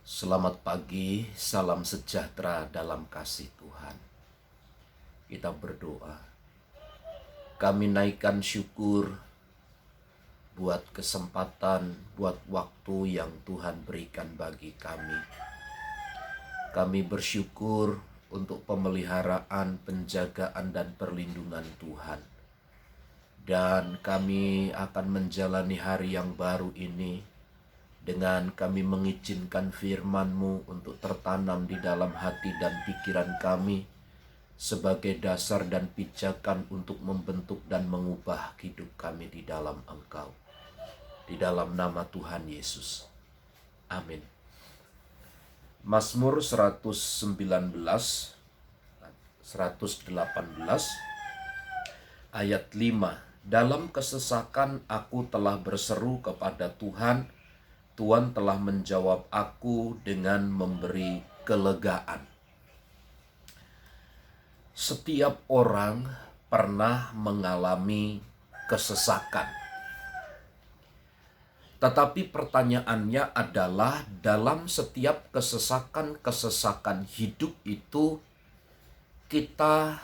Selamat pagi, salam sejahtera dalam kasih Tuhan. Kita berdoa. Kami naikkan syukur buat kesempatan, buat waktu yang Tuhan berikan bagi kami. Kami bersyukur untuk pemeliharaan, penjagaan, dan perlindungan Tuhan. Dan kami akan menjalani hari yang baru ini dengan kami mengizinkan firman-Mu untuk tertanam di dalam hati dan pikiran kami sebagai dasar dan pijakan untuk membentuk dan mengubah hidup kami di dalam Engkau. Di dalam nama Tuhan Yesus. Amin. Mazmur 119, 118, ayat 5. Dalam kesesakan aku telah berseru kepada Tuhan, Tuhan telah menjawab aku dengan memberi kelegaan. Setiap orang pernah mengalami kesesakan. Tetapi pertanyaannya adalah dalam setiap kesesakan hidup itu kita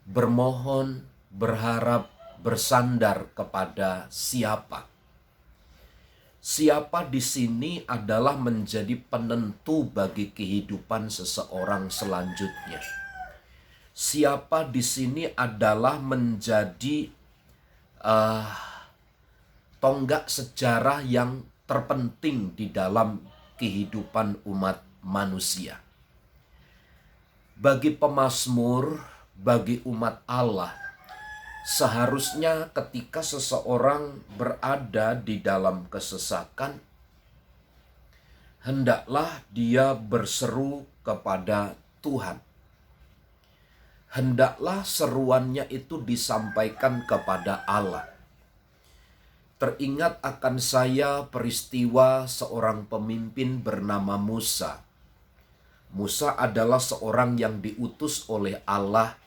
bermohon, berharap, bersandar kepada siapa? Siapa di sini adalah menjadi penentu bagi kehidupan seseorang selanjutnya. Siapa di sini adalah menjadi tonggak sejarah yang terpenting di dalam kehidupan umat manusia. Bagi pemazmur, bagi umat Allah, seharusnya ketika seseorang berada di dalam kesesakan, hendaklah dia berseru kepada Tuhan. Hendaklah seruannya itu disampaikan kepada Allah. Teringat akan saya peristiwa seorang pemimpin bernama Musa. Musa adalah seorang yang diutus oleh Allah.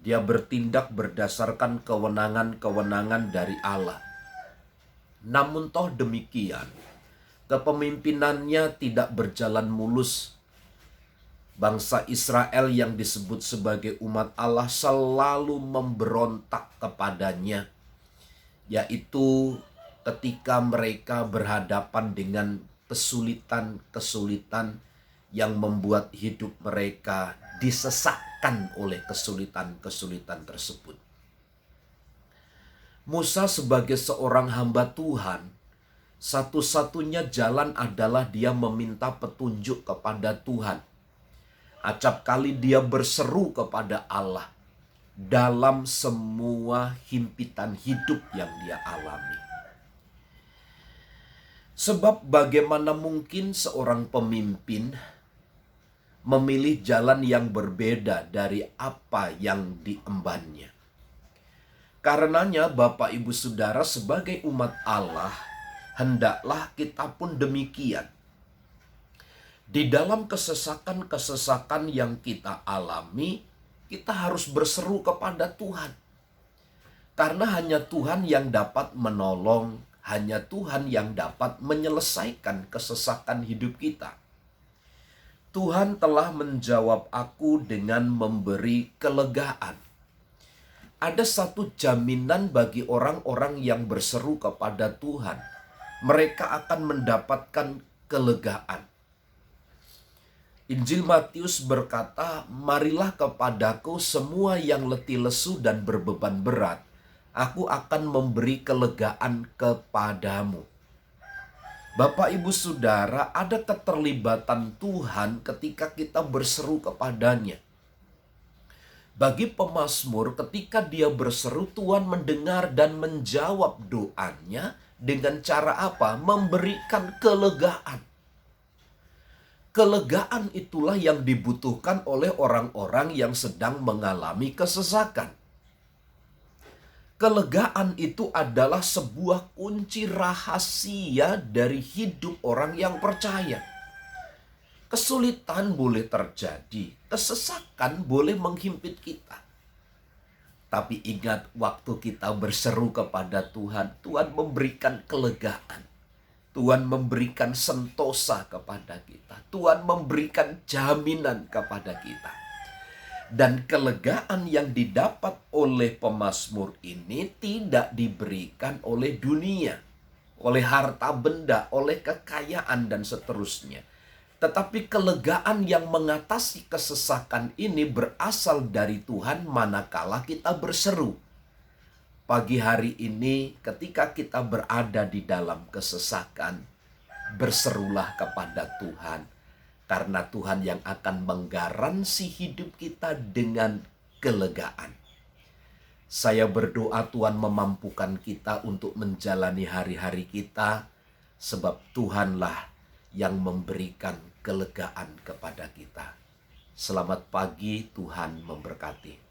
Dia bertindak berdasarkan kewenangan-kewenangan dari Allah. Namun toh demikian, kepemimpinannya tidak berjalan mulus. Bangsa Israel yang disebut sebagai umat Allah selalu memberontak kepadanya, yaitu ketika mereka berhadapan dengan kesulitan-kesulitan yang membuat hidup mereka disesakkan oleh kesulitan-kesulitan tersebut. Musa sebagai seorang hamba Tuhan, satu-satunya jalan adalah dia meminta petunjuk kepada Tuhan. Acap kali dia berseru kepada Allah dalam semua himpitan hidup yang dia alami. Sebab bagaimana mungkin seorang pemimpin memilih jalan yang berbeda dari apa yang diembannya. Karenanya Bapak Ibu Saudara, sebagai umat Allah, hendaklah kita pun demikian. Di dalam kesesakan-kesesakan yang kita alami, kita harus berseru kepada Tuhan. Karena hanya Tuhan yang dapat menolong, hanya Tuhan yang dapat menyelesaikan kesesakan hidup kita. Tuhan telah menjawab aku dengan memberi kelegaan. Ada satu jaminan bagi orang-orang yang berseru kepada Tuhan. Mereka akan mendapatkan kelegaan. Injil Matius berkata, "Marilah kepadaku semua yang letih lesu dan berbeban berat. Aku akan memberi kelegaan kepadamu." Bapak Ibu Saudara, ada keterlibatan Tuhan ketika kita berseru kepadanya. Bagi pemazmur, ketika dia berseru, Tuhan mendengar dan menjawab doanya dengan cara apa? Memberikan kelegaan. Kelegaan itulah yang dibutuhkan oleh orang-orang yang sedang mengalami kesesakan. Kelegaan itu adalah sebuah kunci rahasia dari hidup orang yang percaya. Kesulitan boleh terjadi, kesesakan boleh menghimpit kita. Tapi ingat, waktu kita berseru kepada Tuhan, Tuhan memberikan kelegaan. Tuhan memberikan sentosa kepada kita. Tuhan memberikan jaminan kepada kita. Dan kelegaan yang didapat oleh pemazmur ini tidak diberikan oleh dunia, oleh harta benda, oleh kekayaan dan seterusnya. Tetapi kelegaan yang mengatasi kesesakan ini berasal dari Tuhan manakala kita berseru. Pagi hari ini ketika kita berada di dalam kesesakan, berserulah kepada Tuhan. Karena Tuhan yang akan menggaransi hidup kita dengan kelegaan. Saya berdoa Tuhan memampukan kita untuk menjalani hari-hari kita, sebab Tuhanlah yang memberikan kelegaan kepada kita. Selamat pagi, Tuhan memberkati.